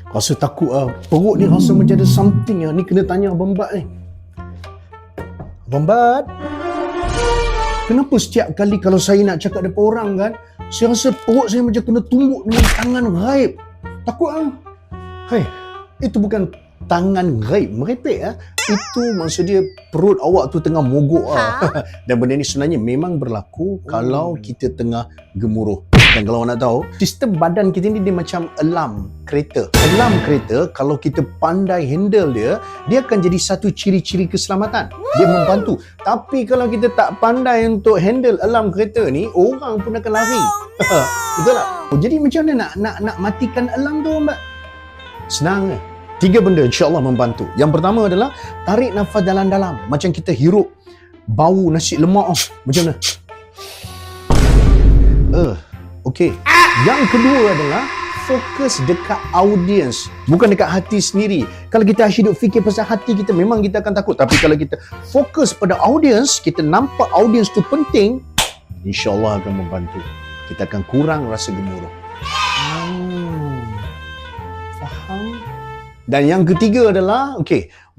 Rasa takut perut ni rasa macam ada something ni kena tanya Abang Bat ni. Abang Bat, kenapa setiap kali kalau saya nak cakap depan orang kan, saya rasa perut saya macam kena tumbuk dengan tangan gaib. Takut Hai, itu bukan tangan gaib merepek Itu maksud dia perut awak tu tengah mogok Dan benda ni sebenarnya memang berlaku kalau kita tengah gemuruh. Dan kalau awak nak tahu, sistem badan kita ni dia macam alarm kereta. Alarm kereta kalau kita pandai handle dia, dia akan jadi satu ciri-ciri keselamatan. Dia membantu. Tapi kalau kita tak pandai untuk handle alarm kereta ni, orang pun akan lari. Betul tak? Jadi macam mana nak matikan alarm tu, Mbak? Senang. 3 benda insya-Allah membantu. Yang pertama adalah tarik nafas dalam-dalam. Macam kita hirup bau nasi lemak macam mana? Okey. Yang kedua adalah fokus dekat audience, bukan dekat hati sendiri. Kalau kita hidup fikir pasal hati kita, memang kita akan takut. Tapi kalau kita fokus pada audience, kita nampak audience tu penting, insya-Allah akan membantu. Kita akan kurang rasa gemuruh. Faham? Dan yang ketiga adalah,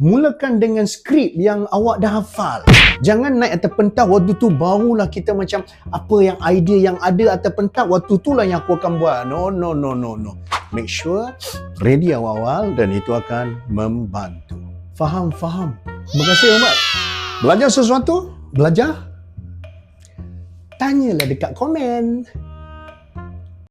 mulakan dengan skrip yang awak dah hafal. Jangan naik atas pentas waktu tu barulah kita macam apa yang idea yang ada atas pentas waktu tu lah yang aku akan buat. No. Make sure ready awal-awal dan itu akan membantu. Faham. Terima kasih Ahmad. Belajar sesuatu? Belajar? Tanyalah dekat komen.